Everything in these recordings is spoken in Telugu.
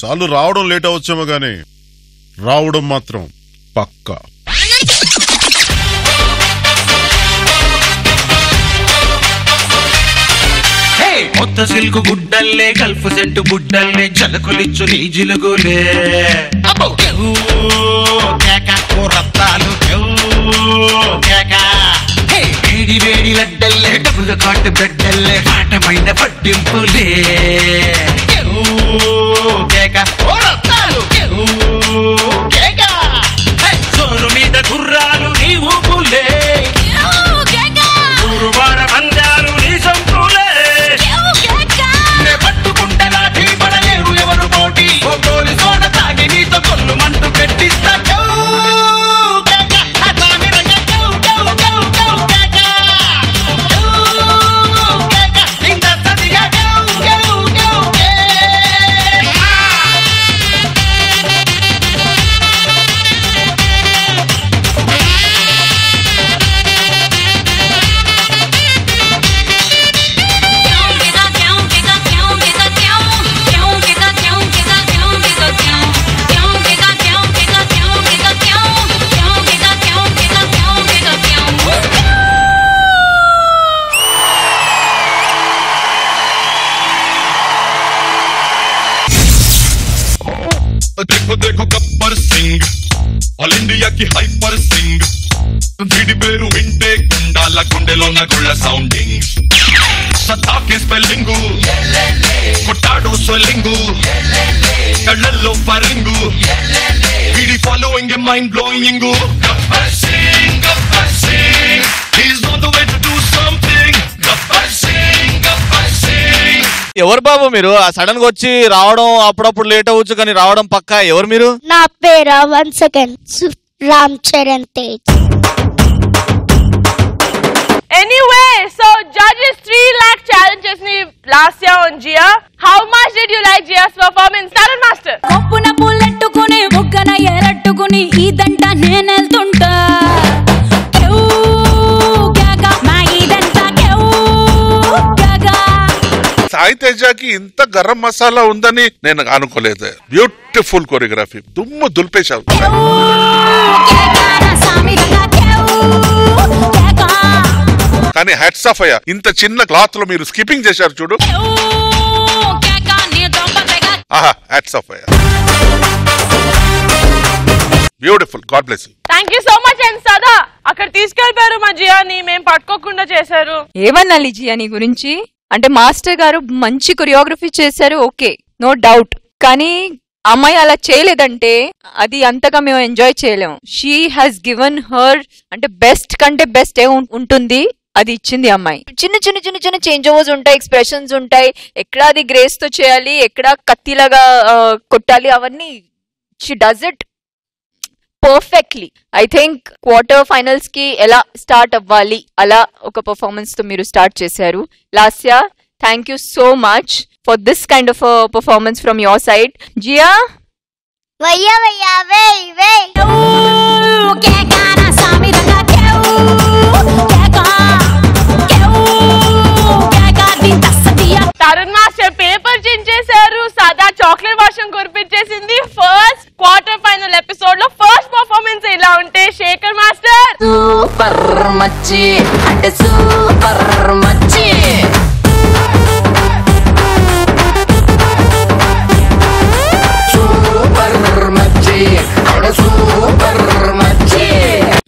కొన్నిసార్లు రావడం లేట్ అవచ్చేమో గానీ రావడం మాత్రం పక్కా. కొత్త సిల్కు గుడ్డల్లే గల్ఫ్ సెంటు గుడ్డల్లే చలకులిచ్చు నీ జిలుగులే రత్తాలు వేడి వేడి లడ్డల్లే డబుల్ కాటు బెడ్డల్లే పాఠమైన పట్టింపులే రత్తాలు సోరు మీద గుర్రాలు నీ ఊపులే ఊరువార పందాలు నీ సంపులే పట్టుకుంటే లాఠీ పడలేరు ఎవరు పోటీ గోలి సోడ తాగి నీతో కొల్లు మంటూ పెట్టిస్తా देखो देखो गब्बर सिंह ऑल इंडिया की हाइपर सिंह వీడి పేరు వింటే గుండాల గుండెలో నగుళ్ళ సౌండింగ్ సతాకే స్పెల్లింగ్ కొట్టాడు స్వెల్లింగ్ కళ్ళల్లో ఫరింగు వీడి following A mind blowing Gabbar Singh he's on the way to do something Gabbar Singh ఎవరు బాబు మీరు? సడన్ గా వచ్చి రావడం అప్పుడప్పుడు లేట్ అవ్వచ్చు కానీ రావడం పక్కా. ఎవరు మీరు? నా పేరు 1 second Ram Charan Tej. Anyway, so judges 3 lakh challenges ni last year on Jia. How much did you like Jia's performance? Taran Master. కొప్పున పుల్లెట్టుకుని బుగ్గన ఎరట్టుకుని ఇదంట నేనెళ్తుంటా సాయి తేజకి ఇంత గరం మసాలా ఉందని నేను అనుకోలేదు. బ్యూటిఫుల్ కొరియోగ్రఫీ, దుమ్ము దులిపేశావు. కానీ హ్యాట్స్ ఆఫ్ అయ్యా, ఇంత చిన్న క్లాత్ లో మీరు స్కిప్పింగ్ చేశారు చూడు. ఆహా, హ్యాట్స్ ఆఫ్ అయ్యా, beautiful. God bless you. Thank you so much and Sada. అక్కడ తీసుకెళ్లారు మా జియాని, మేము పట్టుకోకుండా చేశారు. ఏమన్నాలి జియాని గురించి అంటే మాస్టర్ గారు మంచి కొరియోగ్రఫీ చేశారు, ఓకే, నో డౌట్. కానీ అమ్మాయి అలా చేయలేదంటే అది అంతగా మేము ఎంజాయ్ చేయలేము. షీ హాస్ గివెన్ హర్ అంటే బెస్ట్ కంటే బెస్ట్ ఏ ఉంటుంది, అది ఇచ్చింది అమ్మాయి. చిన్న చిన్న చిన్న చిన్న చేంజ్ ఓవర్స్ ఉంటాయి, ఎక్స్ప్రెషన్స్ ఉంటాయి, ఎక్కడ అది గ్రేస్ తో చేయాలి, ఎక్కడ కత్తిలాగా కొట్టాలి, అవన్నీ she does it perfectly. I think quarter finals కి ఎలా స్టార్ట్ అవ్వాలి అలా ఒక పర్ఫార్మెన్స్ తో మీరు స్టార్ట్ చేశారు. Lasya, thank you so much for this kind of performance from your side. జియా వయ్యా వయ్యా వేయ్ వేయ్ తరుణ్ మాస్టర్ పేపర్ చించేశారు, సదా చాక్లెట్ వర్షం కురిపించేసింది. ఫస్ట్ క్వార్టర్ ఫైనల్ ఎపిసోడ్ లో ఫస్ట్ పర్ఫార్మెన్స్ ఇలా ఉంటే శేఖర్ మాస్టర్ సూపర్ మచ్చి అంటే సూపర్ మచ్చి.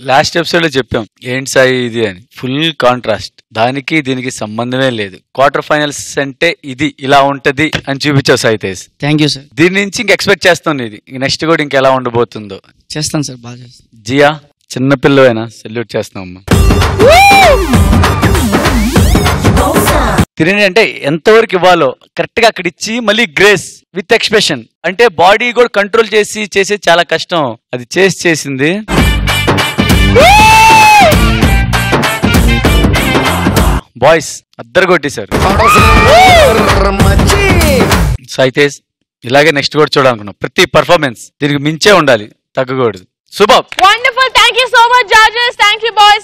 లాస్ట్ ఎపిసోడ్ లో చెప్పాం ఏంటి సాయి ఇది అని, ఫుల్ కాంట్రాస్ట్. దానికి దీనికి సంబంధమే లేదు. క్వార్టర్ ఫైనల్స్ అంటే ఇది ఇలా ఉంటది అని చూపించావు Sai Tej. Thank you sir. దీని నుంచి ఇంక ఎక్స్పెక్ట్ చేస్తాను ఇది నెక్స్ట్ కూడా ఇంకెలా ఉండబోతుందో. చేస్తాను సార్, బాగా చేస్తాను. జియా చిన్నపిల్లవైనా సెల్యూట్ చేస్తాం అమ్మా. తిరిగి అంటే ఎంతవరకు ఇవ్వాలో కరెక్ట్ గా అక్కడ ఇచ్చి మళ్ళీ గ్రేస్ విత్ ఎక్స్ప్రెషన్. అంటే బాడీ కూడా కంట్రోల్ చేసేది చాలా కష్టం, అది చేసింది. బాయ్స్ అద్దరు కొట్టేశారు. సాయి తేజ్ ఇలాగే నెక్స్ట్ కూడా చూడాలనుకున్నాం. ప్రతి పర్ఫార్మెన్స్ దీనికి మించే ఉండాలి, తగ్గకూడదు. Super. Wonderful. Thank you so much judges. Thank you boys.